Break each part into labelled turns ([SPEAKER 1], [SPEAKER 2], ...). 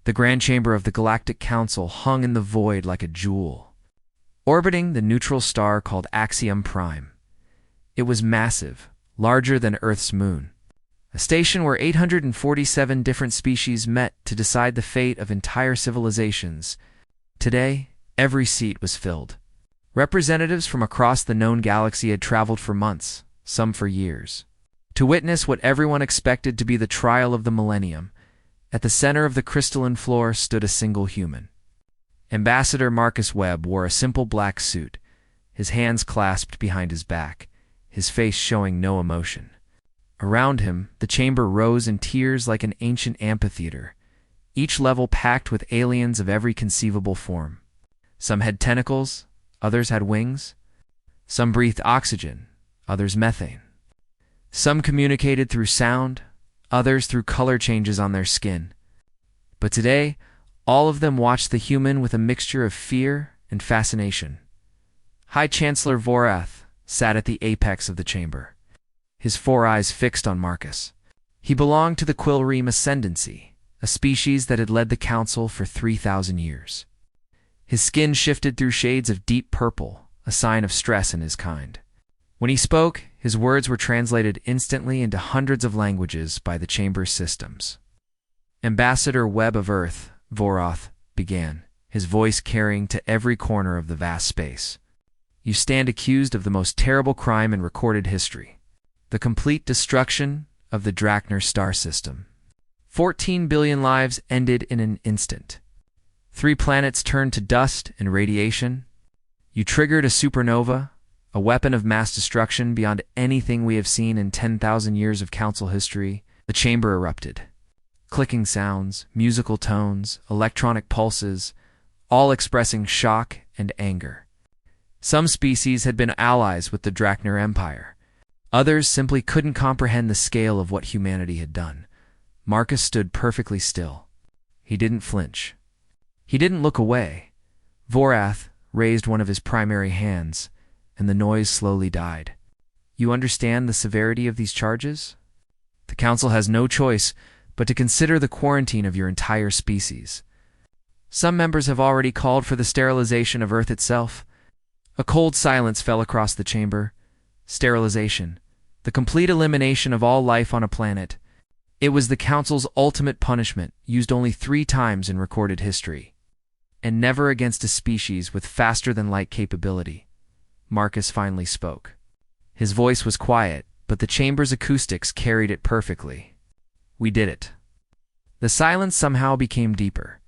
[SPEAKER 1] The grand chamber of the Galactic Council hung in the void like a jewel, orbiting the neutral star called Axiom Prime. It was massive, larger than Earth's moon, a station where 847 different species met to decide the fate of entire civilizations. Today, every seat was filled. Representatives from across the known galaxy had traveled for months, some for years, to witness what everyone expected to be the trial of the millennium. At the center of the crystalline floor stood a single human. Ambassador Marcus Webb wore a simple black suit, his hands clasped behind his back, his face showing no emotion. Around him, the chamber rose in tiers like an ancient amphitheater, each level packed with aliens of every conceivable form. Some had tentacles, others had wings. Some breathed oxygen, others methane. Some communicated through sound, others through color changes on their skin. But today, all of them watched the human with a mixture of fear and fascination. High Chancellor Vorath sat at the apex of the chamber, his four eyes fixed on Marcus. He belonged to the Quillream Ascendancy, a species that had led the Council for 3,000 years. His skin shifted through shades of deep purple, a sign of stress in his kind. When he spoke, his words were translated instantly into hundreds of languages by the chamber's systems. Ambassador Webb of Earth, Vorath, began, his voice carrying to every corner of the vast space. You stand accused of the most terrible crime in recorded history, the complete destruction of the Drachner star system. 14 billion lives ended in an instant. 3 planets turned to dust and radiation. You triggered a supernova, a weapon of mass destruction beyond anything we have seen in 10,000 years of Council history. The chamber erupted. Clicking sounds, musical tones, electronic pulses, all expressing shock and anger. Some species had been allies with the Drachner Empire. Others simply couldn't comprehend the scale of what humanity had done. Marcus stood perfectly still. He didn't flinch. He didn't look away. Vorath raised one of his primary hands, and the noise slowly died. You understand the severity of these charges? The Council has no choice but to consider the quarantine of your entire species. Some members have already called for the sterilization of Earth itself. A cold silence fell across the chamber. Sterilization, the complete elimination of all life on a planet. It was the Council's ultimate punishment, used only 3 times in recorded history, and never against a species with faster-than-light capability. Marcus finally spoke. His voice was quiet, but the chamber's acoustics carried it perfectly. We did it. The silence somehow became deeper.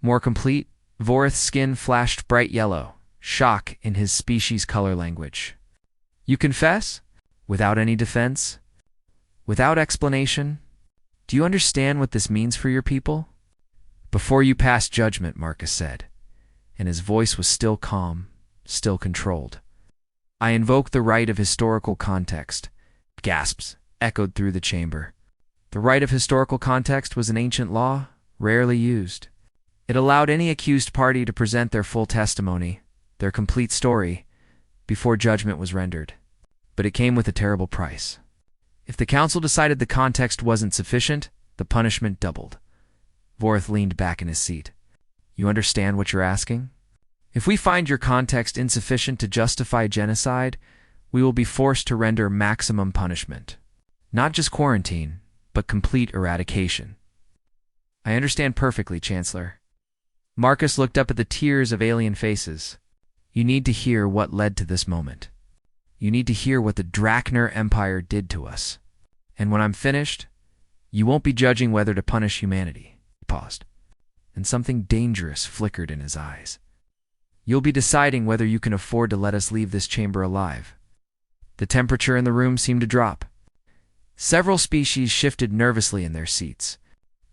[SPEAKER 1] More complete, Vorath's skin flashed bright yellow, shock in his species' color language. You confess? Without any defense? Without explanation? Do you understand what this means for your people? Before you pass judgment, Marcus said, and his voice was still calm, still controlled. I invoke the right of historical context. Gasps echoed through the chamber. The right of historical context was an ancient law, rarely used. It allowed any accused party to present their full testimony, their complete story, before judgment was rendered. But it came with a terrible price. If the Council decided the context wasn't sufficient, the punishment doubled. Vorath leaned back in his seat. You understand what you're asking? If we find your context insufficient to justify genocide, we will be forced to render maximum punishment. Not just quarantine, but complete eradication. I understand perfectly, Chancellor. Marcus looked up at the tiers of alien faces. You need to hear what led to this moment. You need to hear what the Drachner Empire did to us. And when I'm finished, you won't be judging whether to punish humanity. He paused, and something dangerous flickered in his eyes. You'll be deciding whether you can afford to let us leave this chamber alive. The temperature in the room seemed to drop. Several species shifted nervously in their seats.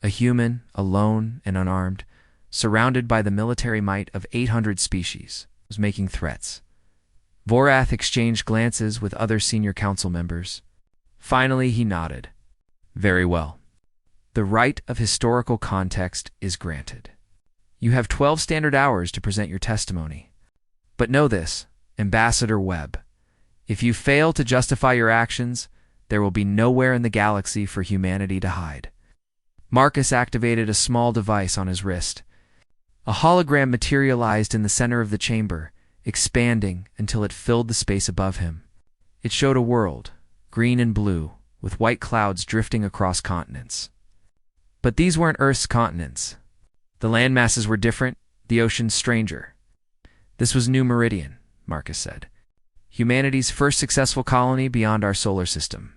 [SPEAKER 1] A human, alone and unarmed, surrounded by the military might of 800 species, was making threats. Vorath exchanged glances with other senior council members. Finally, he nodded. Very well. The right of historical context is granted. You have 12 standard hours to present your testimony. But know this, Ambassador Webb. If you fail to justify your actions, there will be nowhere in the galaxy for humanity to hide. Marcus activated a small device on his wrist. A hologram materialized in the center of the chamber, expanding until it filled the space above him. It showed a world, green and blue, with white clouds drifting across continents. But these weren't Earth's continents. The land masses were different, the oceans stranger. This was New Meridian, Marcus said. Humanity's first successful colony beyond our solar system.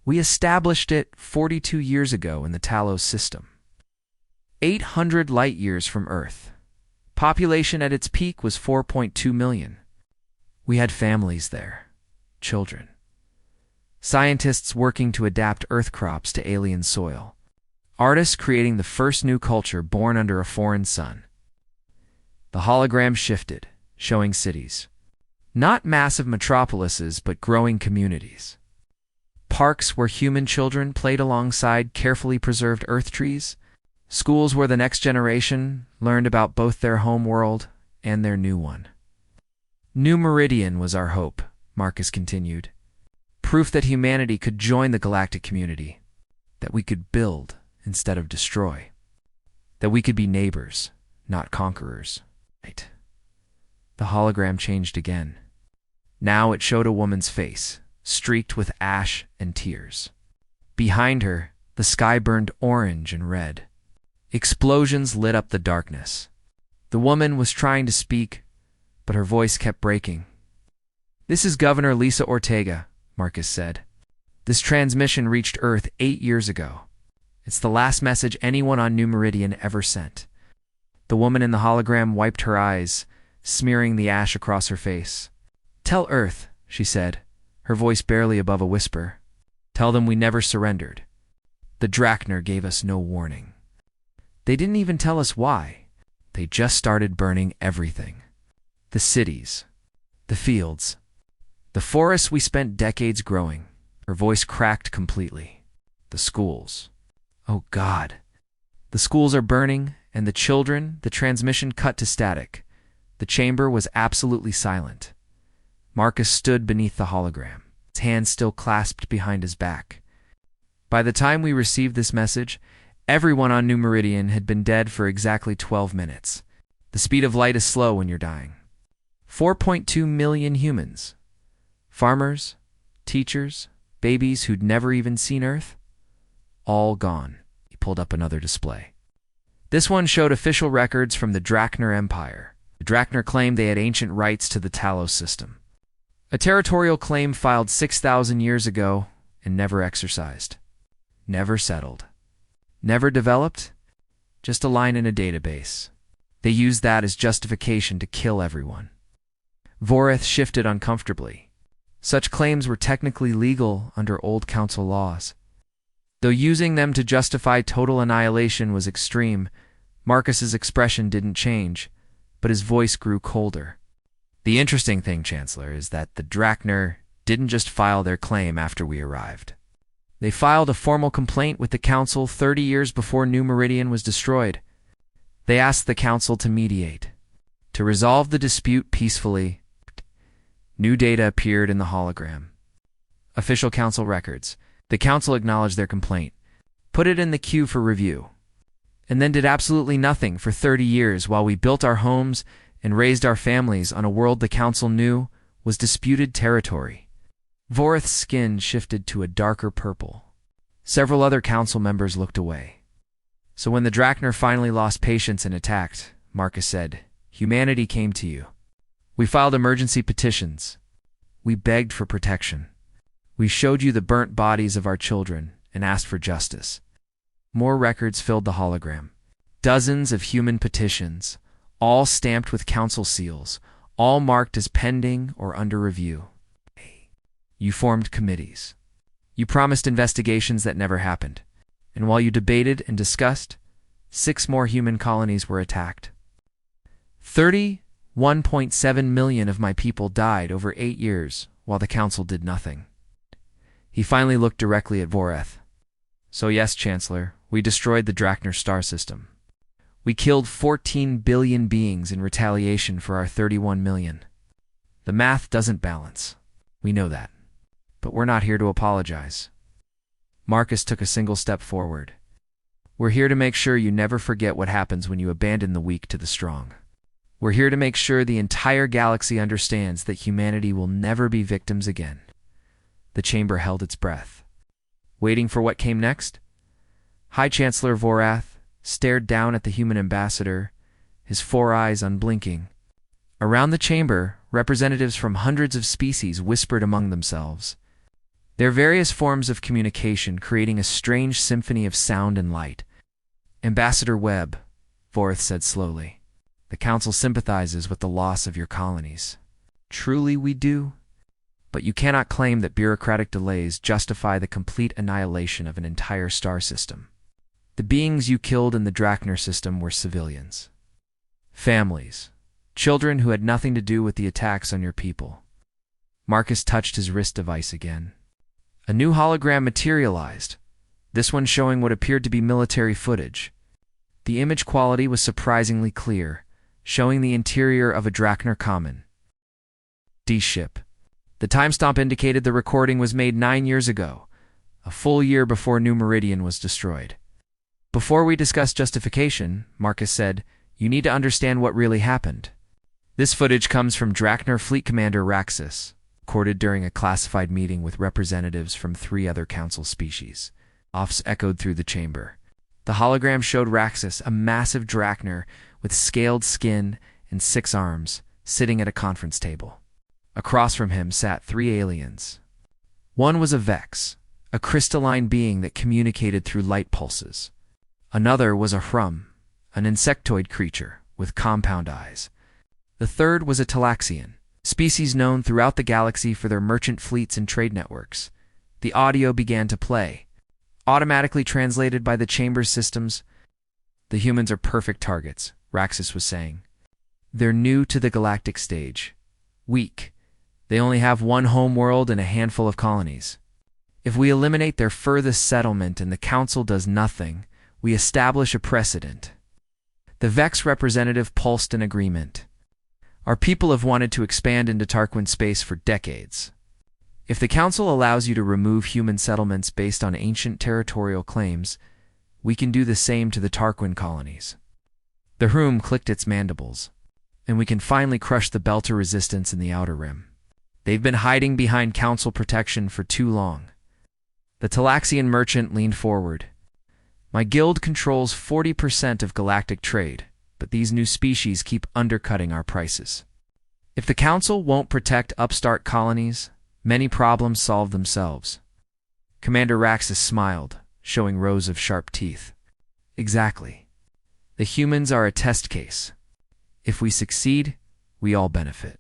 [SPEAKER 1] We established it 42 years ago in the Talos system. 800 light-years from Earth. Population at its peak was 4.2 million. We had families there. Children. Scientists working to adapt Earth crops to alien soil. Artists creating the first new culture born under a foreign sun. The hologram shifted, showing cities. Not massive metropolises, but growing communities. Parks where human children played alongside carefully preserved Earth trees. Schools where the next generation learned about both their home world and their new one. New Meridian was our hope, Marcus continued. Proof that humanity could join the galactic community. That we could build instead of destroy. That we could be neighbors, not conquerors. Right. The hologram changed again. Now it showed a woman's face, streaked with ash and tears. Behind her, the sky burned orange and red. Explosions lit up the darkness. The woman was trying to speak, but her voice kept breaking. "This is Governor Lisa Ortega," Marcus said. "This transmission reached Earth 8 years ago. It's the last message anyone on New Meridian ever sent." The woman in the hologram wiped her eyes, smearing the ash across her face. "Tell Earth," she said, her voice barely above a whisper. "Tell them we never surrendered. The Drachner gave us no warning. They didn't even tell us why. They just started burning everything. The cities, the fields, the forests we spent decades growing." Her voice cracked completely. "The schools. Oh God. The schools are burning, and the children," the transmission cut to static. The chamber was absolutely silent. Marcus stood beneath the hologram, his hands still clasped behind his back. By the time we received this message, everyone on New Meridian had been dead for exactly 12 minutes. The speed of light is slow when you're dying. 4.2 million humans. Farmers, teachers, babies who'd never even seen Earth. All gone. He pulled up another display. This one showed official records from the Drachner Empire. The Drachner claimed they had ancient rights to the Talos system. A territorial claim filed 6,000 years ago and never exercised. Never settled. Never developed. Just a line in a database. They used that as justification to kill everyone. Voreth shifted uncomfortably. Such claims were technically legal under old council laws. Though using them to justify total annihilation was extreme, Marcus's expression didn't change, but his voice grew colder. "The interesting thing, Chancellor, is that the Drachner didn't just file their claim after we arrived. They filed a formal complaint with the Council 30 years before New Meridian was destroyed. They asked the Council to mediate, to resolve the dispute peacefully." New data appeared in the hologram. Official Council records. The Council acknowledged their complaint, put it in the queue for review, and then did absolutely nothing for 30 years while we built our homes and raised our families on a world the Council knew was disputed territory. Voreth's skin shifted to a darker purple. Several other Council members looked away. "So when the Drachner finally lost patience and attacked," Marcus said, "humanity came to you. We filed emergency petitions. We begged for protection. We showed you the burnt bodies of our children and asked for justice." More records filled the hologram. Dozens of human petitions, all stamped with council seals, all marked as pending or under review. You formed committees. You promised investigations that never happened. And while you debated and discussed, 6 more human colonies were attacked. 31.7 million of my people died over 8 years while the council did nothing. He finally looked directly at Voreth. "So yes, Chancellor, we destroyed the Drachner star system. We killed 14 billion beings in retaliation for our 31 million. The math doesn't balance. We know that. But we're not here to apologize." Marcus took a single step forward. We're here to make sure you never forget what happens when you abandon the weak to the strong. We're here to make sure the entire galaxy understands that humanity will never be victims again." The chamber held its breath, waiting for what came next. High Chancellor Vorath stared down at the human ambassador, his four eyes unblinking. Around the chamber, representatives from hundreds of species whispered among themselves, their various forms of communication creating a strange symphony of sound and light. "Ambassador Webb," Vorath said slowly, "the Council sympathizes with the loss of your colonies. Truly we do. But you cannot claim that bureaucratic delays justify the complete annihilation of an entire star system. The beings you killed in the Drachner system were civilians. Families. Children who had nothing to do with the attacks on your people." Marcus touched his wrist device again. A new hologram materialized, this one showing what appeared to be military footage. The image quality was surprisingly clear, showing the interior of a Drachner Common D ship. The timestamp indicated the recording was made 9 years ago, a full year before New Meridian was destroyed. "Before we discuss justification," Marcus said, "you need to understand what really happened. This footage comes from Drachner Fleet Commander Raxus, recorded during a classified meeting with representatives from 3 other council species." Offs echoed through the chamber. The hologram showed Raxus, a massive Drachner with scaled skin and 6 arms, sitting at a conference table. Across from him sat 3 aliens. One was a Vex, a crystalline being that communicated through light pulses. Another was a Hrum, an insectoid creature with compound eyes. The third was a Talaxian, species known throughout the galaxy for their merchant fleets and trade networks. The audio began to play, automatically translated by the chamber's systems. "The humans are perfect targets," Raxus was saying. "They're new to the galactic stage. Weak. They only have 1 home world and a handful of colonies. If we eliminate their furthest settlement and the Council does nothing, we establish a precedent." The Vex representative pulsed in agreement. "Our people have wanted to expand into Tarquin space for decades. If the Council allows you to remove human settlements based on ancient territorial claims, we can do the same to the Tarquin colonies." The Hrum clicked its mandibles, "and we can finally crush the Belter resistance in the Outer Rim. They've been hiding behind Council protection for too long." The Talaxian merchant leaned forward. "My guild controls 40% of galactic trade, but these new species keep undercutting our prices. If the Council won't protect upstart colonies, many problems solve themselves." Commander Raxus smiled, showing rows of sharp teeth. "Exactly. The humans are a test case. If we succeed, we all benefit.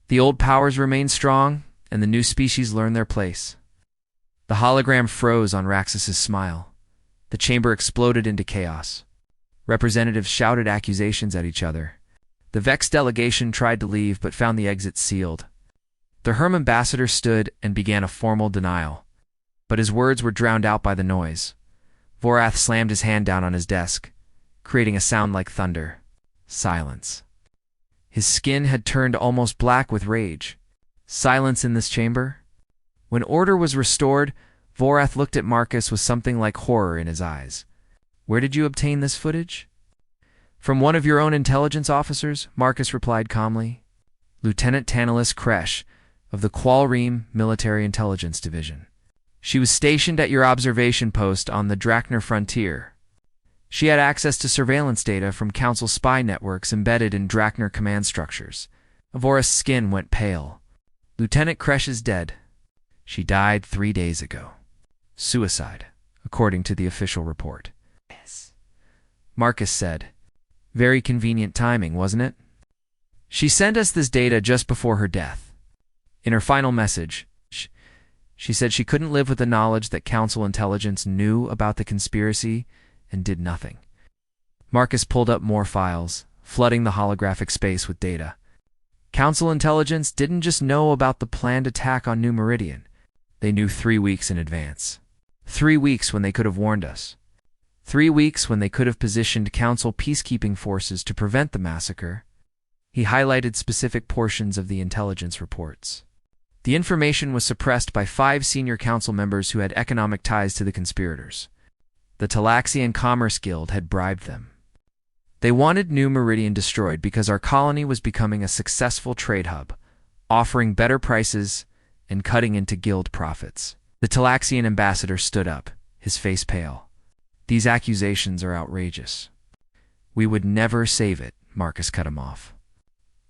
[SPEAKER 1] The old powers remain strong, and the new species learn their place." The hologram froze on Raxus's smile. The chamber exploded into chaos. Representatives shouted accusations at each other. The Vex delegation tried to leave but found the exit sealed. The Hrum ambassador stood and began a formal denial, but his words were drowned out by the noise. Vorath slammed his hand down on his desk, creating a sound like thunder. Silence. His skin had turned almost black with rage. Silence in this chamber? When order was restored, Vorath looked at Marcus with something like horror in his eyes. "Where did you obtain this footage?" "From one of your own intelligence officers," Marcus replied calmly. "Lieutenant Tantalus Kresh, of the Qualream Military Intelligence Division. She was stationed at your observation post on the Drachner frontier. She had access to surveillance data from Council spy networks embedded in Drachner command structures." Vorath's skin went pale. "Lieutenant Kresh is dead. She died 3 days ago. Suicide, according to the official report." "Yes," Marcus said. "Very convenient timing, wasn't it? She sent us this data just before her death. In her final message, she said she couldn't live with the knowledge that Council intelligence knew about the conspiracy and did nothing." Marcus pulled up more files, flooding the holographic space with data. Council intelligence didn't just know about the planned attack on New Meridian. They knew 3 weeks in advance. 3 weeks when they could have warned us. 3 weeks when they could have positioned Council peacekeeping forces to prevent the massacre. He highlighted specific portions of the intelligence reports. The information was suppressed by 5 senior Council members who had economic ties to the conspirators. The Talaxian Commerce Guild had bribed them. They wanted New Meridian destroyed because our colony was becoming a successful trade hub, offering better prices and cutting into guild profits. The Talaxian ambassador stood up, his face pale. These accusations are outrageous. We would never save it, Marcus cut him off.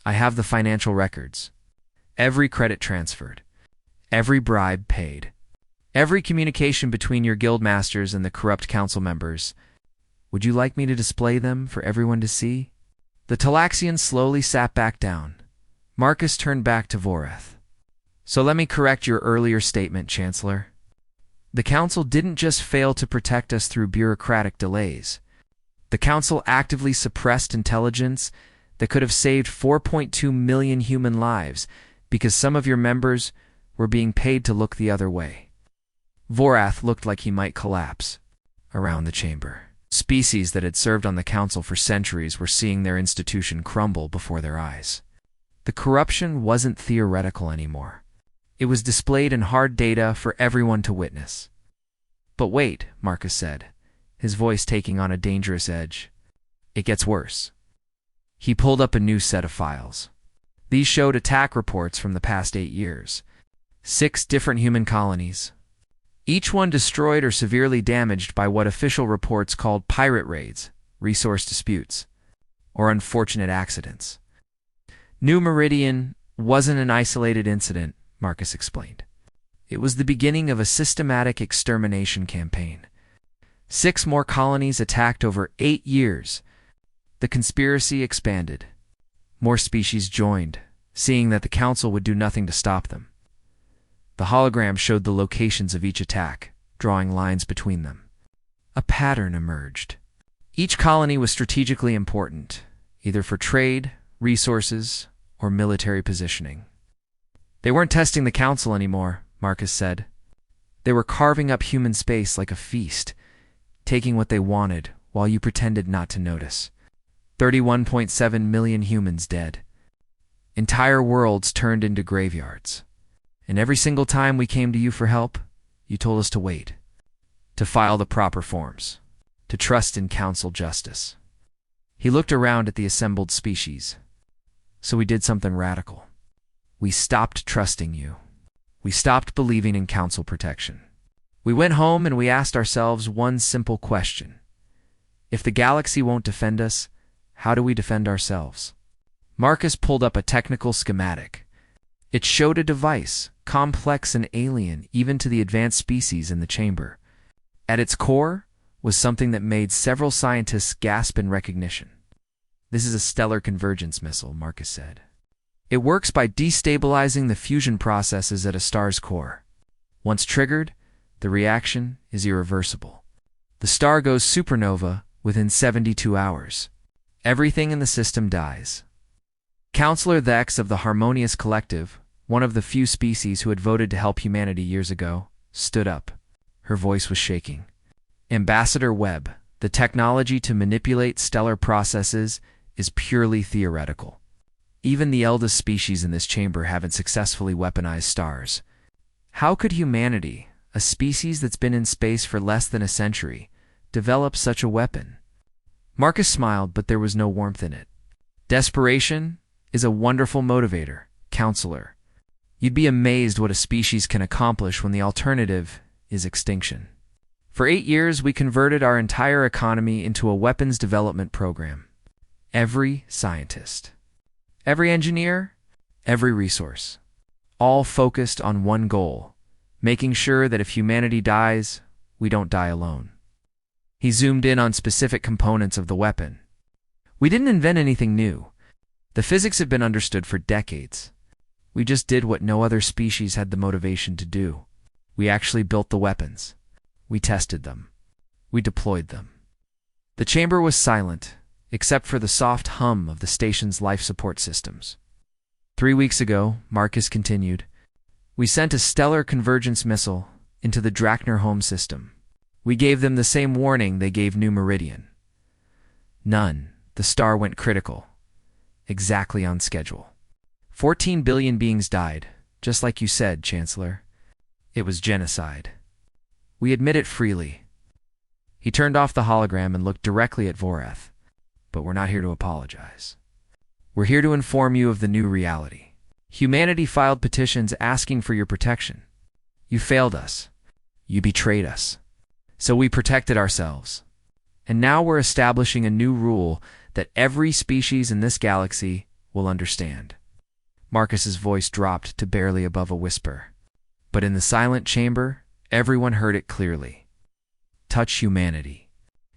[SPEAKER 1] I have the financial records. Every credit transferred. Every bribe paid. Every communication between your guild masters and the corrupt council members. Would you like me to display them for everyone to see? The Talaxian slowly sat back down. Marcus turned back to Voreth. So let me correct your earlier statement, Chancellor. The Council didn't just fail to protect us through bureaucratic delays. The Council actively suppressed intelligence that could have saved 4.2 million human lives because some of your members were being paid to look the other way. Vorath looked like he might collapse around the chamber. Species that had served on the Council for centuries were seeing their institution crumble before their eyes. The corruption wasn't theoretical anymore. It was displayed in hard data for everyone to witness. But wait, Marcus said, his voice taking on a dangerous edge. It gets worse. He pulled up a new set of files. These showed attack reports from the past 8 years. 6 different human colonies. Each one destroyed or severely damaged by what official reports called pirate raids, resource disputes, or unfortunate accidents. New Meridian wasn't an isolated incident, Marcus explained. It was the beginning of a systematic extermination campaign. 6 more colonies attacked over 8 years. The conspiracy expanded. More species joined, seeing that the Council would do nothing to stop them. The hologram showed the locations of each attack, drawing lines between them. A pattern emerged. Each colony was strategically important, either for trade, resources, or military positioning. They weren't testing the Council anymore, Marcus said. They were carving up human space like a feast, taking what they wanted while you pretended not to notice. 31.7 million humans dead. Entire worlds turned into graveyards. And every single time we came to you for help, you told us to wait, to file the proper forms, to trust in Council justice. He looked around at the assembled species. So we did something radical. We stopped trusting you. We stopped believing in Council protection. We went home and we asked ourselves one simple question. If the galaxy won't defend us, how do we defend ourselves? Marcus pulled up a technical schematic. It showed a device, complex and alien even to the advanced species in the chamber. At its core was something that made several scientists gasp in recognition. This is a stellar convergence missile, Marcus said. It works by destabilizing the fusion processes at a star's core. Once triggered, the reaction is irreversible. The star goes supernova within 72 hours. Everything in the system dies. Counselor Thex of the Harmonious Collective, one of the few species who had voted to help humanity years ago, stood up. Her voice was shaking. Ambassador Webb, the technology to manipulate stellar processes is purely theoretical. Even the eldest species in this chamber haven't successfully weaponized stars. How could humanity, a species that's been in space for less than a century, develop such a weapon? Marcus smiled, but there was no warmth in it. Desperation is a wonderful motivator, Counselor. You'd be amazed what a species can accomplish when the alternative is extinction. For 8 years, we converted our entire economy into a weapons development program. Every scientist, every engineer, every resource, all focused on one goal, making sure that if humanity dies, we don't die alone. He zoomed in on specific components of the weapon. We didn't invent anything new. The physics have been understood for decades. We just did what no other species had the motivation to do. We actually built the weapons. We tested them. We deployed them. The chamber was silent, except for the soft hum of the station's life support systems. 3 weeks ago, Marcus continued, we sent a stellar convergence missile into the Drachner home system. We gave them the same warning they gave New Meridian. None. The star went critical. Exactly on schedule. 14 billion beings died, just like you said, Chancellor. It was genocide. We admit it freely. He turned off the hologram and looked directly at Voreth. But we're not here to apologize. We're here to inform you of the new reality. Humanity filed petitions asking for your protection. You failed us. You betrayed us. So we protected ourselves. And now we're establishing a new rule that every species in this galaxy will understand. Marcus's voice dropped to barely above a whisper. But in the silent chamber, everyone heard it clearly. Touch humanity,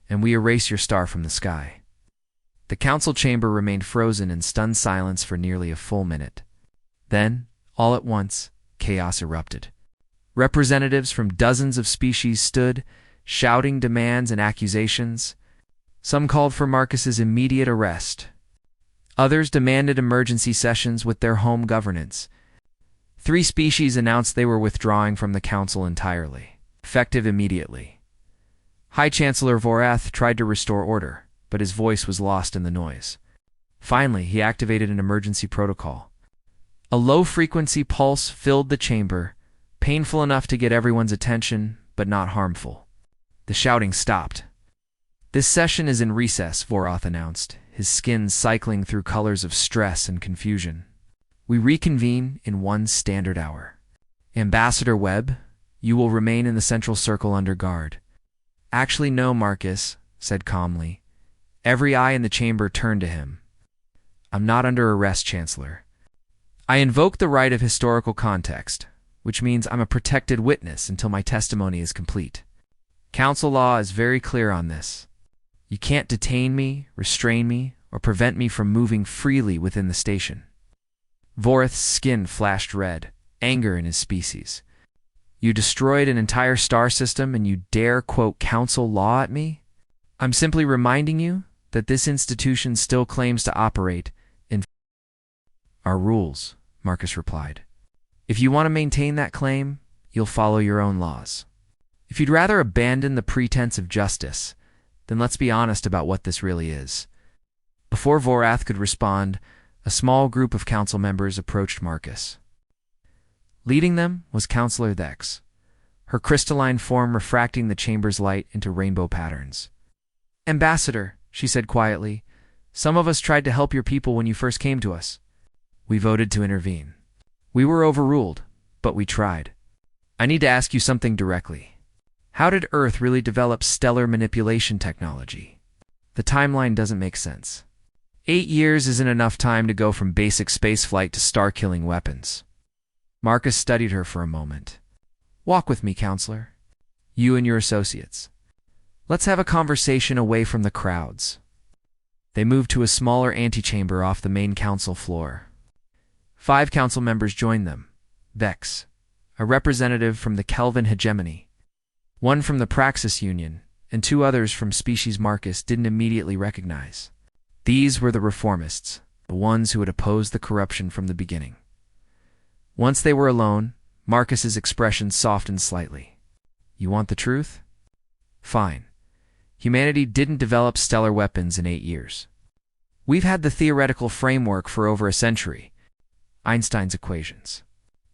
[SPEAKER 1] and we erase your star from the sky. The council chamber remained frozen in stunned silence for nearly a full minute. Then, all at once, chaos erupted. Representatives from dozens of species stood, shouting demands and accusations. Some called for Marcus's immediate arrest. Others demanded emergency sessions with their home governance. 3 species announced they were withdrawing from the council entirely, effective immediately. High Chancellor Voreth tried to restore order, but his voice was lost in the noise. Finally, he activated an emergency protocol. A low-frequency pulse filled the chamber, painful enough to get everyone's attention, but not harmful. The shouting stopped. This session is in recess, Voreth announced, his skin cycling through colors of stress and confusion. We reconvene in 1 standard hour. Ambassador Webb, you will remain in the central circle under guard. Actually, no, Marcus said calmly. Every eye in the chamber turned to him. I'm not under arrest, Chancellor. I invoke the right of historical context, which means I'm a protected witness until my testimony is complete. Council law is very clear on this. You can't detain me, restrain me, or prevent me from moving freely within the station. Voreth's skin flashed red, anger in his species. You destroyed an entire star system and you dare quote council law at me? I'm simply reminding you that this institution still claims to operate in our rules, Marcus replied. If you want to maintain that claim, you'll follow your own laws. If you'd rather abandon the pretense of justice, then let's be honest about what this really is. Before Voreth could respond, a small group of council members approached Marcus. Leading them was Councillor Thex, her crystalline form refracting the chamber's light into rainbow patterns. Ambassador, she said quietly, some of us tried to help your people when you first came to us. We voted to intervene. We were overruled, but we tried. I need to ask you something directly. How did Earth really develop stellar manipulation technology? The timeline doesn't make sense. 8 years isn't enough time to go from basic spaceflight to star-killing weapons. Marcus studied her for a moment. Walk with me, Counselor. You and your associates. Let's have a conversation away from the crowds. They moved to a smaller antechamber off the main council floor. 5 council members joined them. Vex, a representative from the Kelvin hegemony, 1 from the Praxis Union, and 2 others from species Marcus didn't immediately recognize. These were the reformists, the ones who had opposed the corruption from the beginning. Once they were alone, Marcus's expression softened slightly. You want the truth? Fine. Humanity didn't develop stellar weapons in 8 years. We've had the theoretical framework for over a century. Einstein's equations.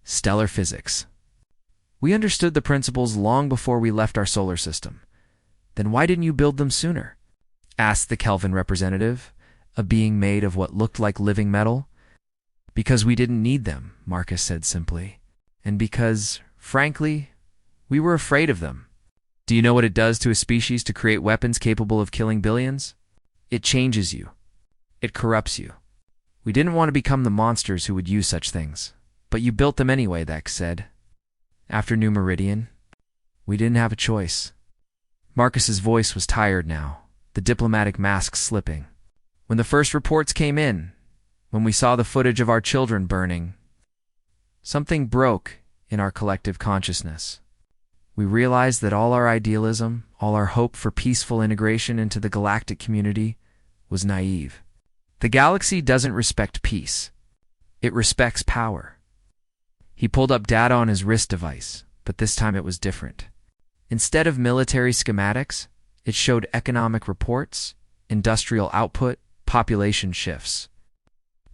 [SPEAKER 1] Stellar physics. We understood the principles long before we left our solar system. Then why didn't you build them sooner? Asked the Kelvin representative, a being made of what looked like living metal. Because we didn't need them, Marcus said simply. And because, frankly, we were afraid of them. Do you know what it does to a species to create weapons capable of killing billions? It changes you. It corrupts you. We didn't want to become the monsters who would use such things. But you built them anyway, Thex said. After New Meridian, we didn't have a choice. Marcus's voice was tired now, the diplomatic mask slipping. When the first reports came in, when we saw the footage of our children burning, something broke in our collective consciousness. We realized that all our idealism, all our hope for peaceful integration into the galactic community was naive. The galaxy doesn't respect peace. It respects power. He pulled up data on his wrist device, but this time it was different. Instead of military schematics, it showed economic reports, industrial output, population shifts.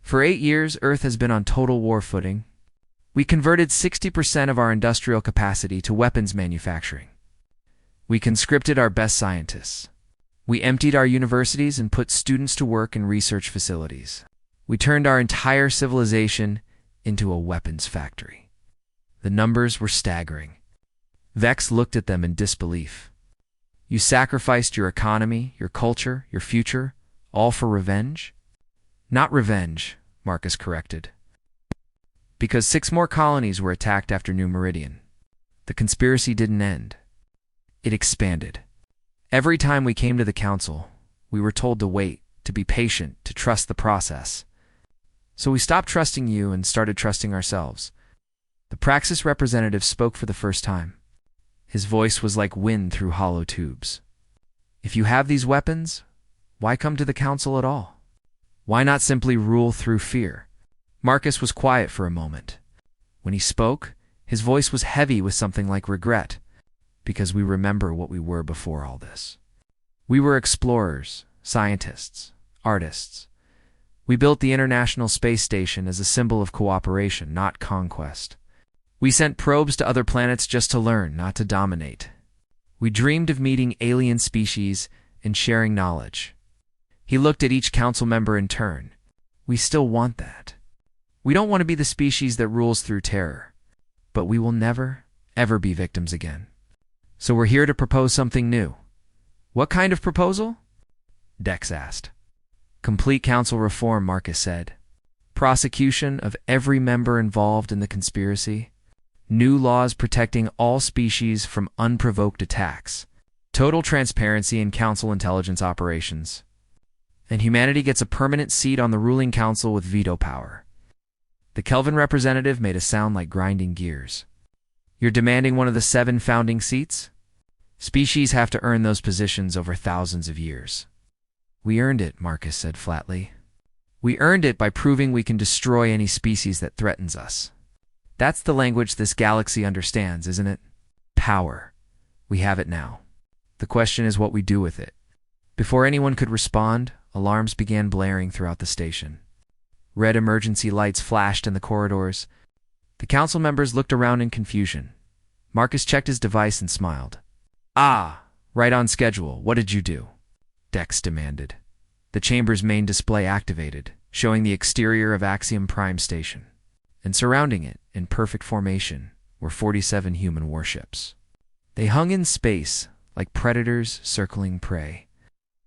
[SPEAKER 1] For 8 years, Earth has been on total war footing. We converted 60% of our industrial capacity to weapons manufacturing. We conscripted our best scientists. We emptied our universities and put students to work in research facilities. We turned our entire civilization into a weapons factory. The numbers were staggering. Vex looked at them in disbelief. You sacrificed your economy, your culture, your future, all for revenge? Not revenge, Marcus corrected. Because 6 more colonies were attacked after New Meridian. The conspiracy didn't end. It expanded. Every time we came to the council, we were told to wait, to be patient, to trust the process. So we stopped trusting you and started trusting ourselves. The Praxis representative spoke for the first time. His voice was like wind through hollow tubes. If you have these weapons, why come to the council at all? Why not simply rule through fear? Marcus was quiet for a moment. When he spoke, his voice was heavy with something like regret, because we remember what we were before all this. We were explorers, scientists, artists. We built the International Space Station as a symbol of cooperation, not conquest. We sent probes to other planets just to learn, not to dominate. We dreamed of meeting alien species and sharing knowledge. He looked at each council member in turn. We still want that. We don't want to be the species that rules through terror, but we will never, ever be victims again. So we're here to propose something new. What kind of proposal? Dex asked. Complete council reform, Marcus said. Prosecution of every member involved in the conspiracy. New laws protecting all species from unprovoked attacks. Total transparency in council intelligence operations. And humanity gets a permanent seat on the ruling council with veto power. The Kelvin representative made a sound like grinding gears. You're demanding one of the 7 founding seats? Species have to earn those positions over thousands of years. We earned it, Marcus said flatly. We earned it by proving we can destroy any species that threatens us. That's the language this galaxy understands, isn't it? Power. We have it now. The question is what we do with it. Before anyone could respond, alarms began blaring throughout the station. Red emergency lights flashed in the corridors. The council members looked around in confusion. Marcus checked his device and smiled. Ah, right on schedule. What did you do? Dex demanded. The chamber's main display activated, showing the exterior of Axiom Prime Station. And surrounding it, in perfect formation, were 47 human warships. They hung in space, like predators circling prey.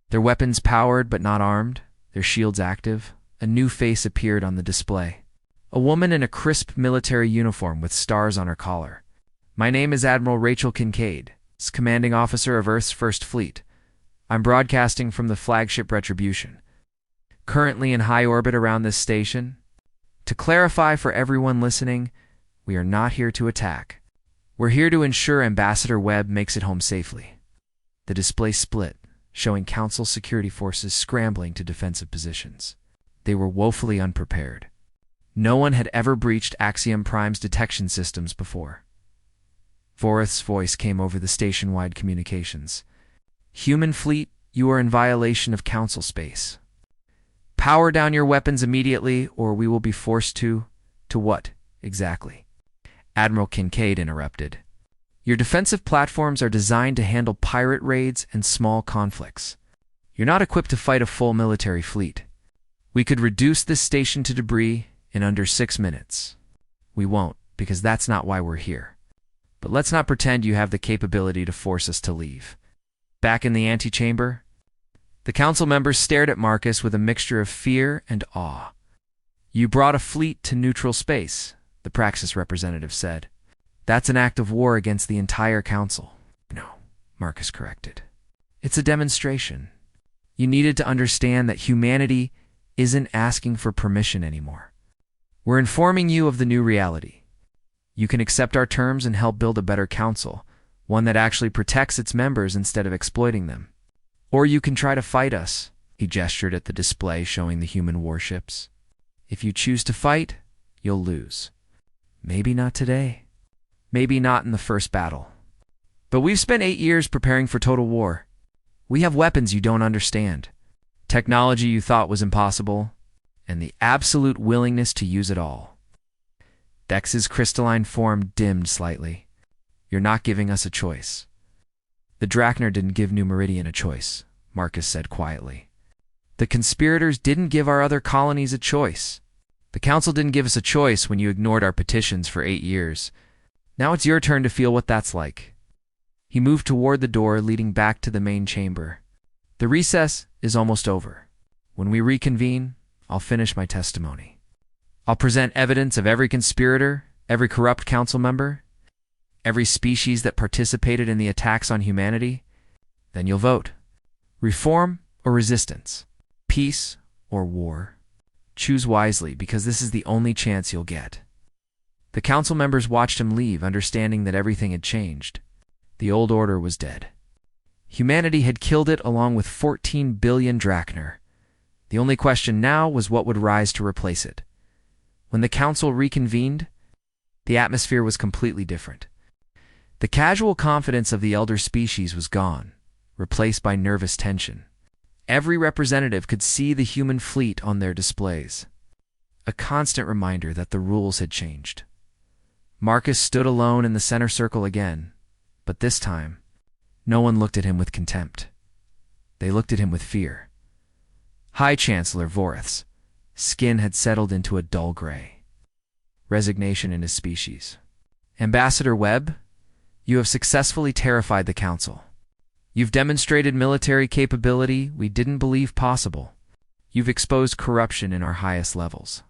[SPEAKER 1] Their weapons powered but not armed, their shields active. A new face appeared on the display. A woman in a crisp military uniform with stars on her collar. My name is Admiral Rachel Kincaid, commanding officer of Earth's First Fleet. I'm broadcasting from the flagship Retribution. Currently in high orbit around this station. To clarify for everyone listening, we are not here to attack. We're here to ensure Ambassador Webb makes it home safely. The display split, showing Council security forces scrambling to defensive positions. They were woefully unprepared. No one had ever breached Axiom Prime's detection systems before. Vorith's voice came over the station-wide communications. Human fleet, you are in violation of Council space. Power down your weapons immediately, or we will be forced to what, exactly? Admiral Kincaid interrupted. Your defensive platforms are designed to handle pirate raids and small conflicts. You're not equipped to fight a full military fleet. We could reduce this station to debris in under 6 minutes. We won't, because that's not why we're here. But let's not pretend you have the capability to force us to leave. Back in the antechamber, the council members stared at Marcus with a mixture of fear and awe. You brought a fleet to neutral space, the Praxis representative said. That's an act of war against the entire council. No, Marcus corrected. It's a demonstration. You needed to understand that humanity isn't asking for permission anymore. We're informing you of the new reality. You can accept our terms and help build a better council, one that actually protects its members instead of exploiting them. Or you can try to fight us, he gestured at the display showing the human warships. If you choose to fight, you'll lose. Maybe not today. Maybe not in the first battle. But we've spent 8 years preparing for total war. We have weapons you don't understand, technology you thought was impossible, and the absolute willingness to use it all. Dex's crystalline form dimmed slightly. You're not giving us a choice. The Drachner didn't give New Meridian a choice, Marcus said quietly. The conspirators didn't give our other colonies a choice. The Council didn't give us a choice when you ignored our petitions for 8 years. Now it's your turn to feel what that's like. He moved toward the door leading back to the main chamber. The recess is almost over. When we reconvene, I'll finish my testimony. I'll present evidence of every conspirator, every corrupt council member, every species that participated in the attacks on humanity. Then you'll vote. Reform or resistance? Peace or war? Choose wisely, because this is the only chance you'll get. The council members watched him leave, understanding that everything had changed. The old order was dead. Humanity had killed it along with 14 billion Drachner. The only question now was what would rise to replace it. When the council reconvened, the atmosphere was completely different. The casual confidence of the elder species was gone, replaced by nervous tension. Every representative could see the human fleet on their displays, a constant reminder that the rules had changed. Marcus stood alone in the center circle again, but this time, no one looked at him with contempt. They looked at him with fear. High Chancellor Voreth's skin had settled into a dull gray. Resignation in his species. Ambassador Webb, you have successfully terrified the Council. You've demonstrated military capability we didn't believe possible. You've exposed corruption in our highest levels.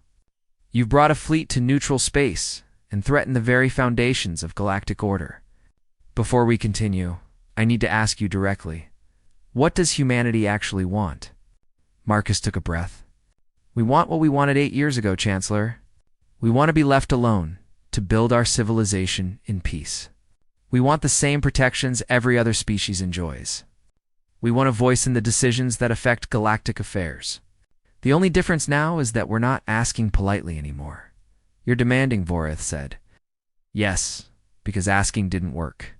[SPEAKER 1] You've brought a fleet to neutral space and threatened the very foundations of galactic order. Before we continue, I need to ask you directly, what does humanity actually want? Marcus took a breath. We want what we wanted 8 years ago, Chancellor. We want to be left alone, to build our civilization in peace. We want the same protections every other species enjoys. We want a voice in the decisions that affect galactic affairs. The only difference now is that we're not asking politely anymore. You're demanding, Voreth said. Yes, because asking didn't work.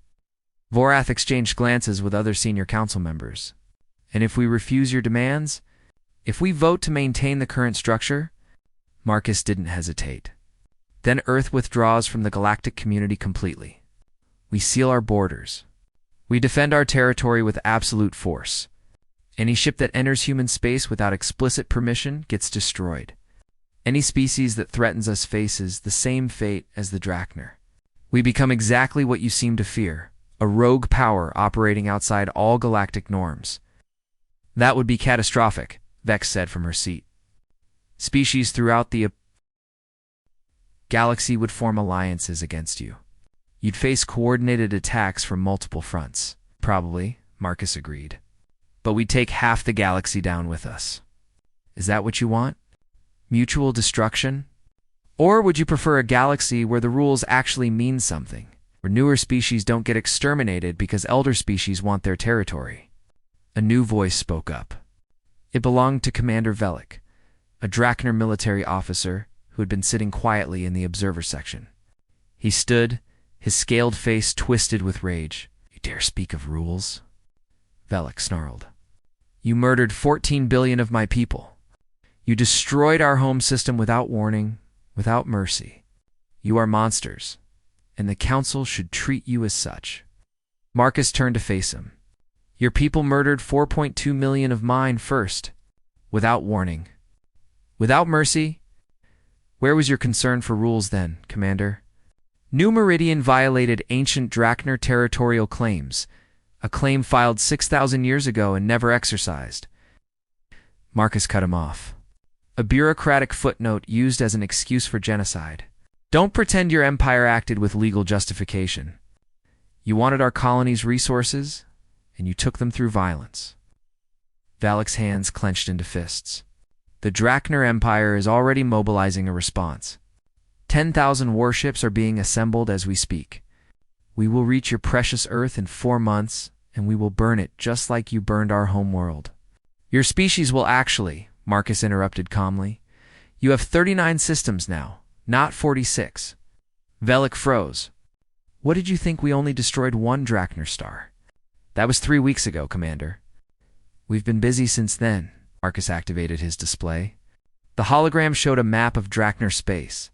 [SPEAKER 1] Voreth exchanged glances with other senior council members. And if we refuse your demands, if we vote to maintain the current structure, Marcus didn't hesitate. Then Earth withdraws from the galactic community completely. We seal our borders. We defend our territory with absolute force. Any ship that enters human space without explicit permission gets destroyed. Any species that threatens us faces the same fate as the Drachner. We become exactly what you seem to fear, a rogue power operating outside all galactic norms. That would be catastrophic, Vex said from her seat. Species throughout the galaxy would form alliances against you. You'd face coordinated attacks from multiple fronts. Probably, Marcus agreed. But we'd take half the galaxy down with us. Is that what you want? Mutual destruction? Or would you prefer a galaxy where the rules actually mean something, where newer species don't get exterminated because elder species want their territory? A new voice spoke up. It belonged to Commander Velik, a Drachner military officer who had been sitting quietly in the observer section. He stood, his scaled face twisted with rage. You dare speak of rules? Velik snarled. You murdered 14 billion of my people. You destroyed our home system without warning, without mercy. You are monsters, and the Council should treat you as such. Marcus turned to face him. Your people murdered 4.2 million of mine first, without warning. Without mercy? Where was your concern for rules then, Commander? New Meridian violated ancient Drachner territorial claims, a claim filed 6,000 years ago and never exercised. Marcus cut him off. A bureaucratic footnote used as an excuse for genocide. Don't pretend your empire acted with legal justification. You wanted our colony's resources, and you took them through violence. Valik's hands clenched into fists. The Drachner Empire is already mobilizing a response. 10,000 warships are being assembled as we speak. We will reach your precious Earth in 4 months, and we will burn it just like you burned our home world. Your species will actually, Marcus interrupted calmly. You have 39 systems now, not 46. Velik froze. What did you think we only destroyed 1 Drachner star? That was 3 weeks ago, Commander. We've been busy since then. Marcus activated his display. The hologram showed a map of Drachner space.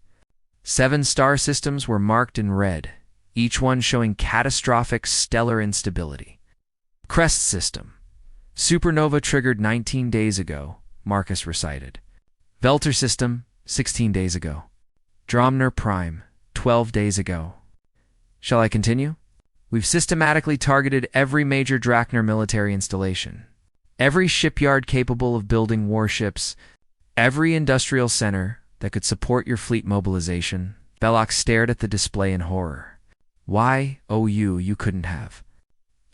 [SPEAKER 1] 7 star systems were marked in red, each one showing catastrophic stellar instability. Crest system. Supernova triggered 19 days ago, Marcus recited. Velter system, 16 days ago. Dromner Prime, 12 days ago. Shall I continue? We've systematically targeted every major Drachner military installation, every shipyard capable of building warships, every industrial center that could support your fleet mobilization. Belloc stared at the display in horror. Why, oh you couldn't have.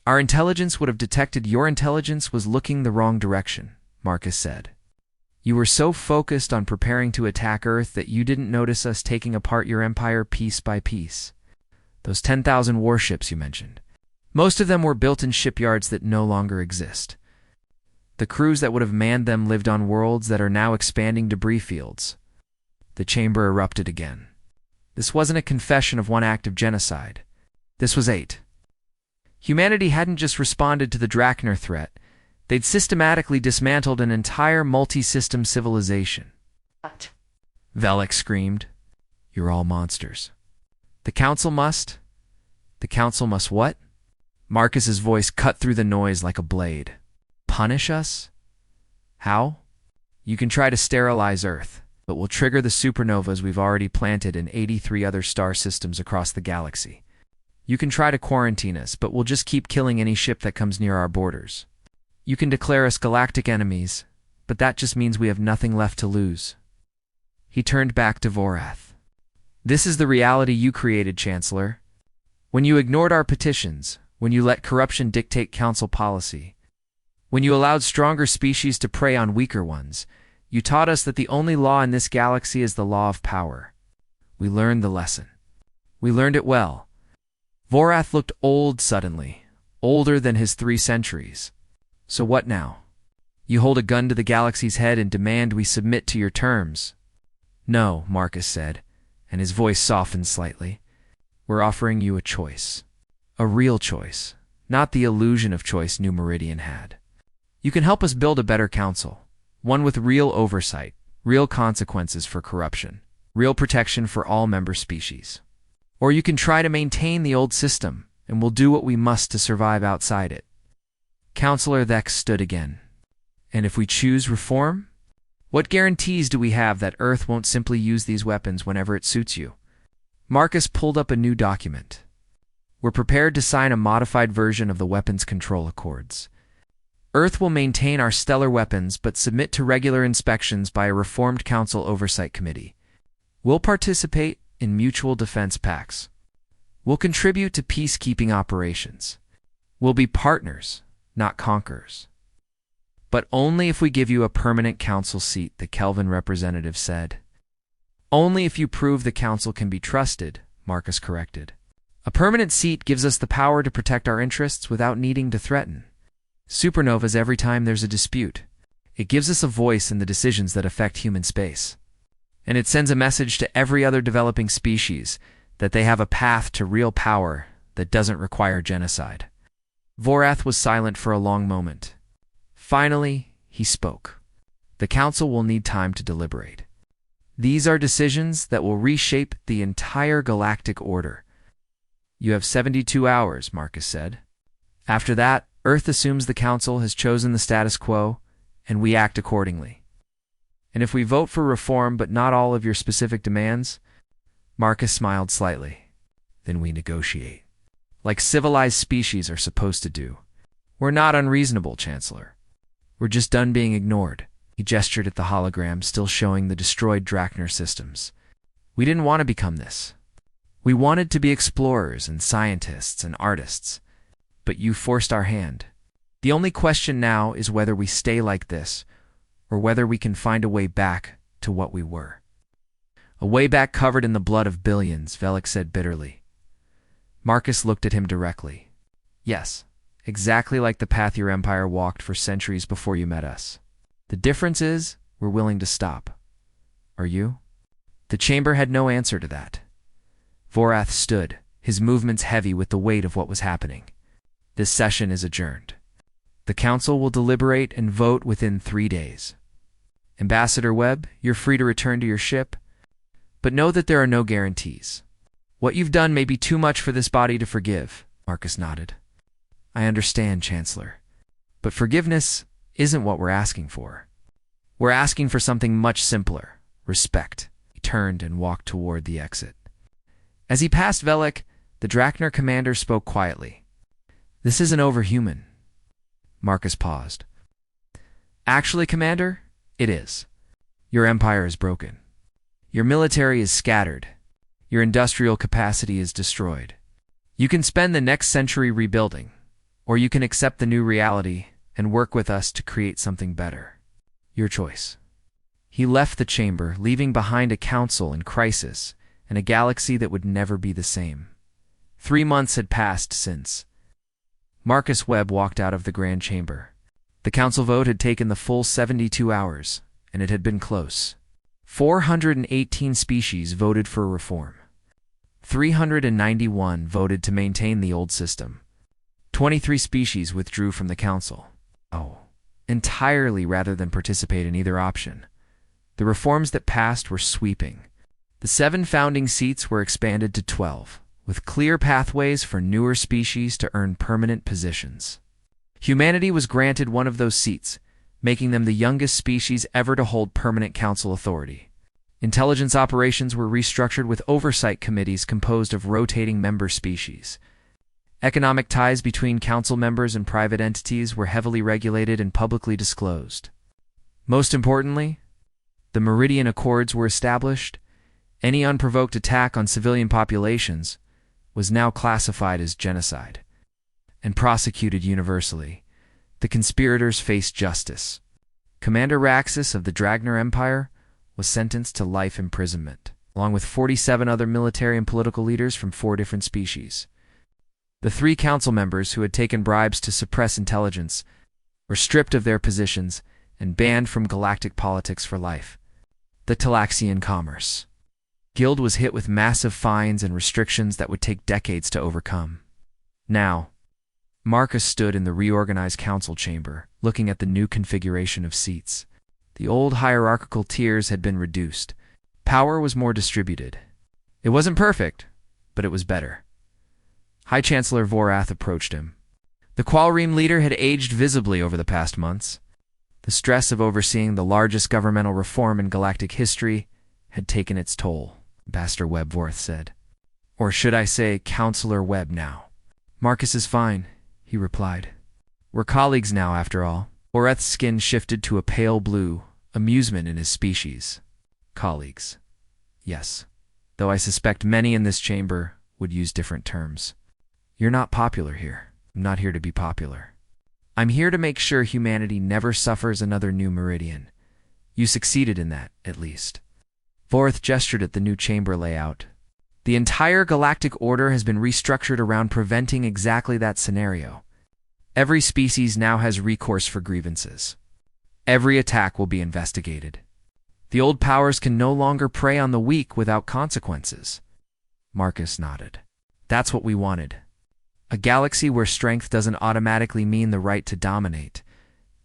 [SPEAKER 1] Our intelligence would have detected your intelligence was looking the wrong direction, Marcus said. You were so focused on preparing to attack Earth that you didn't notice us taking apart your empire piece by piece. Those 10,000 warships you mentioned. Most of them were built in shipyards that no longer exist. The crews that would have manned them lived on worlds that are now expanding debris fields. The chamber erupted again. This wasn't a confession of one act of genocide. This was 8. Humanity hadn't just responded to the Drachner threat. They'd systematically dismantled an entire multi-system civilization.
[SPEAKER 2] What?
[SPEAKER 1] Velek screamed. You're all monsters. The Council must what? Marcus's voice cut through the noise like a blade. Punish us? How? You can try to sterilize Earth, but we'll trigger the supernovas we've already planted in 83 other star systems across the galaxy. You can try to quarantine us, but we'll just keep killing any ship that comes near our borders. You can declare us galactic enemies, but that just means we have nothing left to lose. He turned back to Vorath. This is the reality you created, Chancellor. When you ignored our petitions, when you let corruption dictate Council policy, when you allowed stronger species to prey on weaker ones, you taught us that the only law in this galaxy is the law of power. We learned the lesson. We learned it well. Vorath looked old suddenly, older than his 3 centuries. So what now? You hold a gun to the galaxy's head and demand we submit to your terms. No, Marcus said, and his voice softened slightly. We're offering you a choice. A real choice, not the illusion of choice New Meridian had. You can help us build a better council, one with real oversight, real consequences for corruption, real protection for all member species. Or you can try to maintain the old system, and we'll do what we must to survive outside it. Counselor Thex stood again. And if we choose reform? What guarantees do we have that Earth won't simply use these weapons whenever it suits you? Marcus pulled up a new document. We're prepared to sign a modified version of the Weapons Control Accords. Earth will maintain our stellar weapons but submit to regular inspections by a reformed Council Oversight Committee. We'll participate in mutual defense pacts. We'll contribute to peacekeeping operations. We'll be partners, not conquerors. But only if we give you a permanent council seat, the Kelvin representative said. Only if you prove the council can be trusted, Marcus corrected. A permanent seat gives us the power to protect our interests without needing to threaten. Supernovas every time there's a dispute. It gives us a voice in the decisions that affect human space. And it sends a message to every other developing species that they have a path to real power that doesn't require genocide. Vorath was silent for a long moment. Finally, he spoke. The Council will need time to deliberate. These are decisions that will reshape the entire galactic order. You have 72 hours, Marcus said. After that, Earth assumes the Council has chosen the status quo, and we act accordingly. And if we vote for reform but not all of your specific demands, Marcus smiled slightly, then we negotiate. Like civilized species are supposed to do. We're not unreasonable, Chancellor. We're just done being ignored. He gestured at the hologram, still showing the destroyed Drachner systems. We didn't want to become this. We wanted to be explorers and scientists and artists, but you forced our hand. The only question now is whether we stay like this, or whether we can find a way back to what we were. A way back covered in the blood of billions, Velek said bitterly. Marcus looked at him directly. Yes, exactly like the path your empire walked for centuries before you met us. The difference is, we're willing to stop. Are you? The chamber had no answer to that. Vorath stood, his movements heavy with the weight of what was happening. This session is adjourned. The Council will deliberate and vote within 3 days. Ambassador Webb, you're free to return to your ship, but know that there are no guarantees. What you've done may be too much for this body to forgive, Marcus nodded. I understand, Chancellor. But forgiveness isn't what we're asking for. We're asking for something much simpler: respect. He turned and walked toward the exit. As he passed Velek, the Drachner commander spoke quietly. This isn't overhuman. Marcus paused. Actually, Commander, it is. Your empire is broken. Your military is scattered. Your industrial capacity is destroyed. You can spend the next century rebuilding, or you can accept the new reality and work with us to create something better. Your choice. He left the chamber, leaving behind a council in crisis and a galaxy that would never be the same. 3 months had passed since. Marcus Webb walked out of the Grand Chamber. The council vote had taken the full 72 hours, and it had been close. 418 species voted for reform. 391 voted to maintain the old system. 23 species withdrew from the council. Entirely rather than participate in either option. The reforms that passed were sweeping. The 7 founding seats were expanded to 12, with clear pathways for newer species to earn permanent positions. Humanity was granted one of those seats, making them the youngest species ever to hold permanent council authority. Intelligence operations were restructured with oversight committees composed of rotating member species. Economic ties between council members and private entities were heavily regulated and publicly disclosed. Most importantly, the Meridian Accords were established. Any unprovoked attack on civilian populations was now classified as genocide and prosecuted universally. The conspirators faced justice. Commander Raxus of the Drachner Empire was sentenced to life imprisonment, along with 47 other military and political leaders from 4 different species. The 3 council members who had taken bribes to suppress intelligence were stripped of their positions and banned from galactic politics for life. The Talaxian Commerce Guild was hit with massive fines and restrictions that would take decades to overcome. Now, Marcus stood in the reorganized council chamber, looking at the new configuration of seats. The old hierarchical tiers had been reduced. Power was more distributed. It wasn't perfect, but it was better. High Chancellor Vorath approached him. The Qualream leader had aged visibly over the past months. The stress of overseeing the largest governmental reform in galactic history had taken its toll, Ambassador Webworth said. Or should I say Counselor Webb now? Marcus is fine, he replied. We're colleagues now, after all. Vorath's skin shifted to a pale blue, amusement in his species. Colleagues. Yes, though I suspect many in this chamber would use different terms. You're not popular here. I'm not here to be popular. I'm here to make sure humanity never suffers another new meridian. You succeeded in that, at least. Vorath gestured at the new chamber layout. The entire galactic order has been restructured around preventing exactly that scenario. Every species now has recourse for grievances. Every attack will be investigated. The old powers can no longer prey on the weak without consequences. Marcus nodded. That's what we wanted. A galaxy where strength doesn't automatically mean the right to dominate.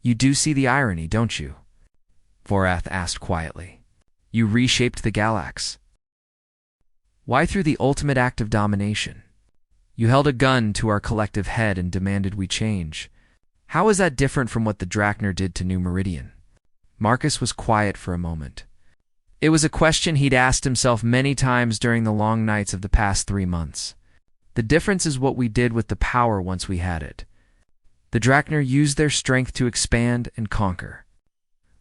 [SPEAKER 1] You do see the irony, don't you? Vorath asked quietly. You reshaped the galax. Why through the ultimate act of domination? You held a gun to our collective head and demanded we change. How is that different from what the Drachner did to New Meridian? Marcus was quiet for a moment. It was a question he'd asked himself many times during the long nights of the past 3 months. The difference is what we did with the power once we had it. The Drachner used their strength to expand and conquer.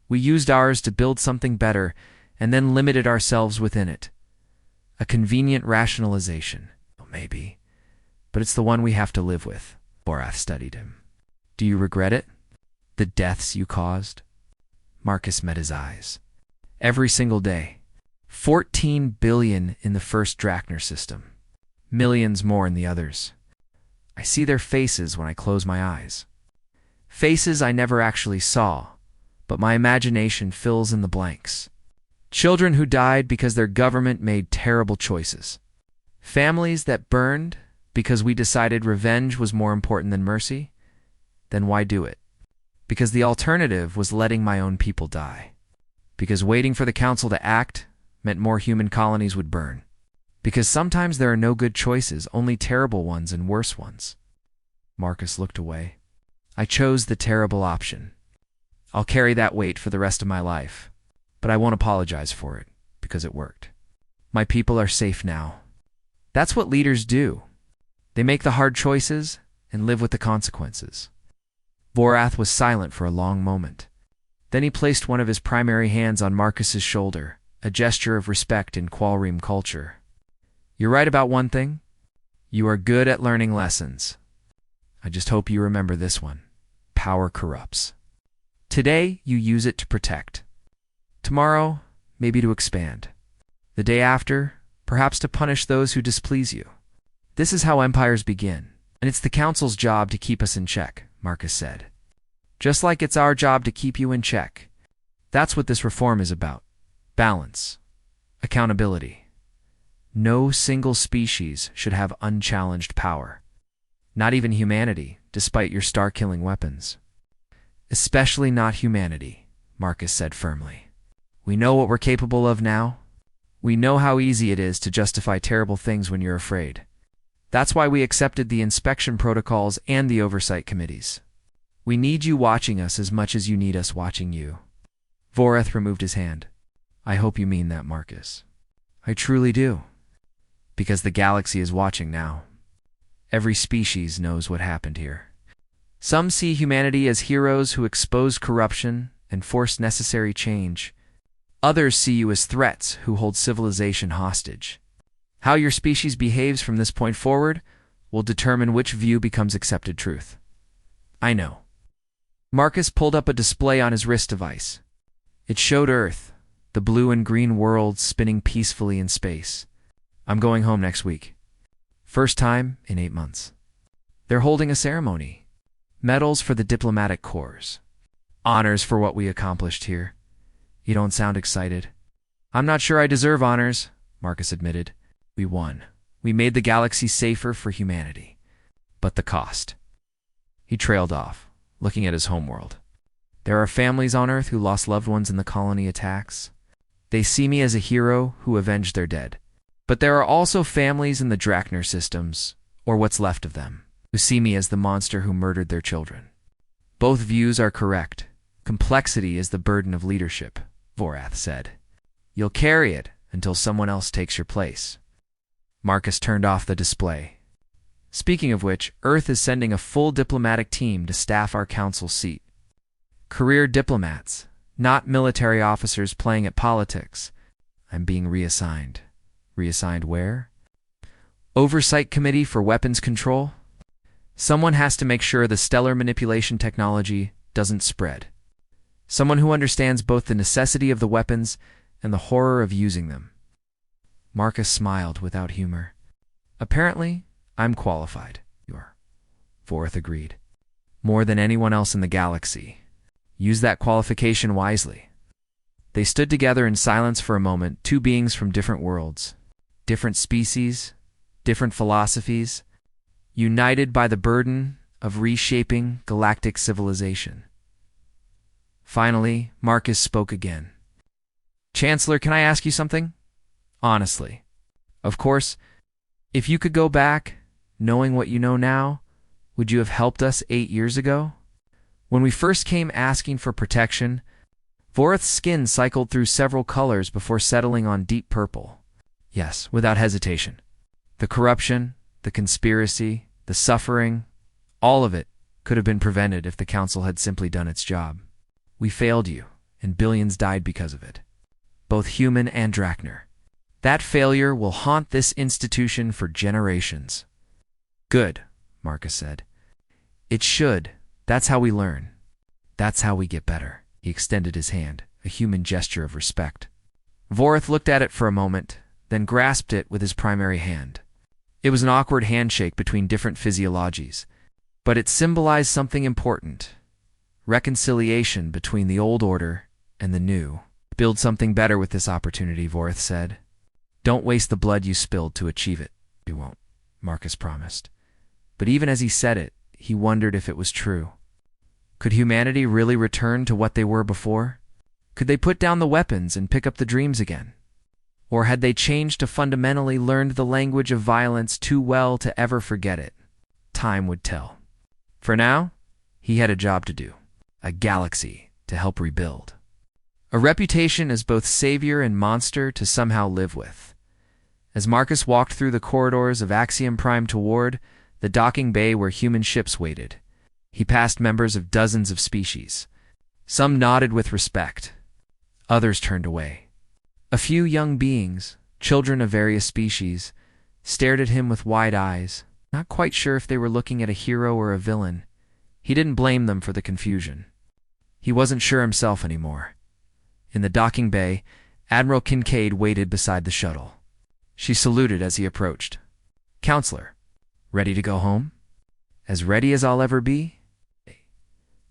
[SPEAKER 1] We used ours to build something better and then limited ourselves within it. A convenient rationalization. Maybe. But it's the one we have to live with. Vorath studied him. Do you regret it? The deaths you caused? Marcus met his eyes. Every single day. 14 billion in the first Drachner system. Millions more in the others. I see their faces when I close my eyes. Faces I never actually saw, but my imagination fills in the blanks. Children who died because their government made terrible choices. Families that burned because we decided revenge was more important than mercy. Then why do it? Because the alternative was letting my own people die. Because waiting for the council to act meant more human colonies would burn. Because sometimes there are no good choices, only terrible ones and worse ones. Marcus looked away. I chose the terrible option. I'll carry that weight for the rest of my life, but I won't apologize for it, because it worked. My people are safe now. That's what leaders do. They make the hard choices and live with the consequences. Vorath was silent for a long moment. Then he placed one of his primary hands on Marcus's shoulder, a gesture of respect in Qualream culture. You're right about one thing. You are good at learning lessons. I just hope you remember this one. Power corrupts. Today, you use it to protect. Tomorrow, maybe to expand. The day after, perhaps to punish those who displease you. This is how empires begin, and it's the Council's job to keep us in check, Marcus said. Just like it's our job to keep you in check. That's what this reform is about. Balance. Accountability. No single species should have unchallenged power. Not even humanity, despite your star-killing weapons. Especially not humanity, Marcus said firmly. We know what we're capable of now. We know how easy it is to justify terrible things when you're afraid. That's why we accepted the inspection protocols and the oversight committees. We need you watching us as much as you need us watching you. Vorath removed his hand. I hope you mean that, Marcus. I truly do. Because the galaxy is watching now. Every species knows what happened here. Some see humanity as heroes who expose corruption and force necessary change. Others see you as threats who hold civilization hostage. How your species behaves from this point forward will determine which view becomes accepted truth. I know. Marcus pulled up a display on his wrist device. It showed Earth, the blue and green worlds spinning peacefully in space. I'm going home next week. First time in 8 months. They're holding a ceremony. Medals for the diplomatic corps. Honors for what we accomplished here. You don't sound excited. I'm not sure I deserve honors, Marcus admitted. We won. We made the galaxy safer for humanity. But the cost. He trailed off, looking at his homeworld. There are families on Earth who lost loved ones in the colony attacks. They see me as a hero who avenged their dead. But there are also families in the Drachner systems, or what's left of them, who see me as the monster who murdered their children. Both views are correct. Complexity is the burden of leadership, Vorath said. You'll carry it until someone else takes your place. Marcus turned off the display. Speaking of which, Earth is sending a full diplomatic team to staff our council seat. Career diplomats, not military officers playing at politics. I'm being reassigned. Reassigned where? Oversight Committee for Weapons Control? Someone has to make sure the stellar manipulation technology doesn't spread. Someone who understands both the necessity of the weapons and the horror of using them. Marcus smiled without humor. Apparently, I'm qualified. You're. Vorath agreed. More than anyone else in the galaxy. Use that qualification wisely. They stood together in silence for a moment, two beings from different worlds, different species, different philosophies, united by the burden of reshaping galactic civilization. Finally, Marcus spoke again. Chancellor, can I ask you something? Honestly. Of course, if you could go back, knowing what you know now, would you have helped us 8 years ago? When we first came asking for protection, Vorath's skin cycled through several colors before settling on deep purple. Yes, without hesitation. The corruption, the conspiracy, the suffering, all of it could have been prevented if the Council had simply done its job. We failed you, and billions died because of it. Both human and Drachner. That failure will haunt this institution for generations. Good, Marcus said. It should. That's how we learn. That's how we get better. He extended his hand, a human gesture of respect. Vorath looked at it for a moment, then grasped it with his primary hand. It was an awkward handshake between different physiologies, but it symbolized something important. Reconciliation between the old order and the new. Build something better with this opportunity, Vorath said. Don't waste the blood you spilled to achieve it. You won't, Marcus promised. But even as he said it, he wondered if it was true. Could humanity really return to what they were before? Could they put down the weapons and pick up the dreams again? Or had they changed to fundamentally learned the language of violence too well to ever forget it? Time would tell. For now, he had a job to do, a galaxy to help rebuild. A reputation as both savior and monster to somehow live with. As Marcus walked through the corridors of Axiom Prime toward the docking bay where human ships waited, he passed members of dozens of species. Some nodded with respect. Others turned away. A few young beings, children of various species, stared at him with wide eyes, not quite sure if they were looking at a hero or a villain. He didn't blame them for the confusion. He wasn't sure himself anymore. In the docking bay, Admiral Kincaid waited beside the shuttle. She saluted as he approached. "Counselor, ready to go home?" "As ready as I'll ever be."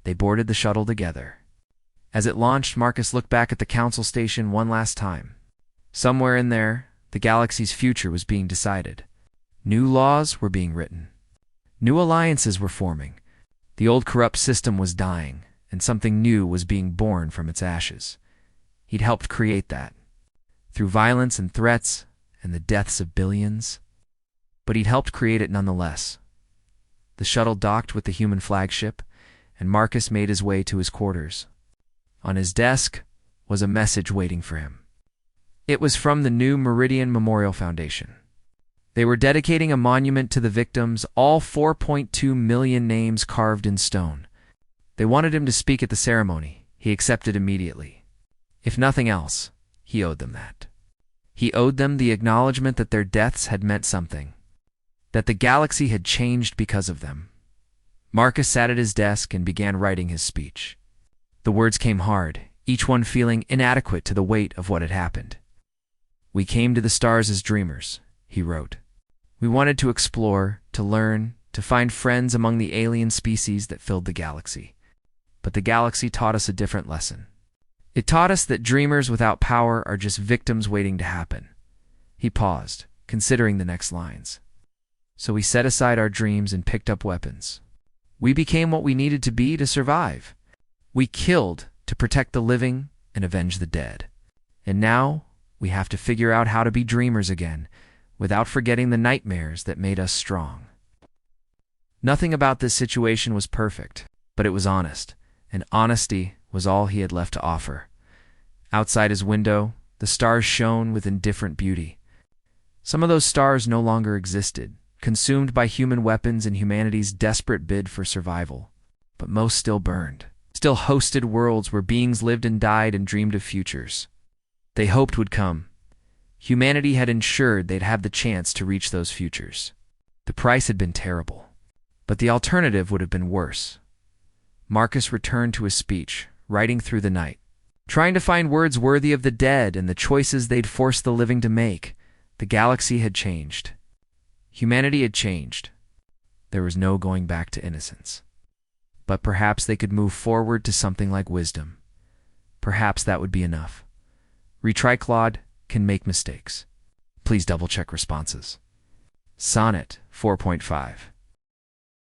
[SPEAKER 1] They boarded the shuttle together. As it launched, Marcus looked back at the council station one last time. Somewhere in there, the galaxy's future was being decided. New laws were being written. New alliances were forming. The old corrupt system was dying, and something new was being born from its ashes. He'd helped create that, through violence and threats and the deaths of billions. But he'd helped create it nonetheless. The shuttle docked with the human flagship, and Marcus made his way to his quarters. On his desk was a message waiting for him. It was from the New Meridian Memorial Foundation. They were dedicating a monument to the victims, all 4.2 million names carved in stone. They wanted him to speak at the ceremony. He accepted immediately. If nothing else, he owed them that. He owed them the acknowledgement that their deaths had meant something, that the galaxy had changed because of them. Marcus sat at his desk and began writing his speech. The words came hard, each one feeling inadequate to the weight of what had happened. "We came to the stars as dreamers," he wrote. "We wanted to explore, to learn, to find friends among the alien species that filled the galaxy. But the galaxy taught us a different lesson. It taught us that dreamers without power are just victims waiting to happen." He paused, considering the next lines. "So we set aside our dreams and picked up weapons. We became what we needed to be to survive. We killed to protect the living and avenge the dead. And now we have to figure out how to be dreamers again, without forgetting the nightmares that made us strong." Nothing about this situation was perfect, but it was honest, and honesty was all he had left to offer. Outside his window, the stars shone with indifferent beauty. Some of those stars no longer existed, consumed by human weapons and humanity's desperate bid for survival. But most still burned, still hosted worlds where beings lived and died and dreamed of futures they hoped would come. Humanity had ensured they'd have the chance to reach those futures. The price had been terrible, but the alternative would have been worse. Marcus returned to his speech, writing through the night, trying to find words worthy of the dead and the choices they'd forced the living to make. The galaxy had changed. Humanity had changed. There was no going back to innocence. But perhaps they could move forward to something like wisdom. Perhaps that would be enough. Retry Claude can make mistakes. Please double-check responses. Sonnet 4.5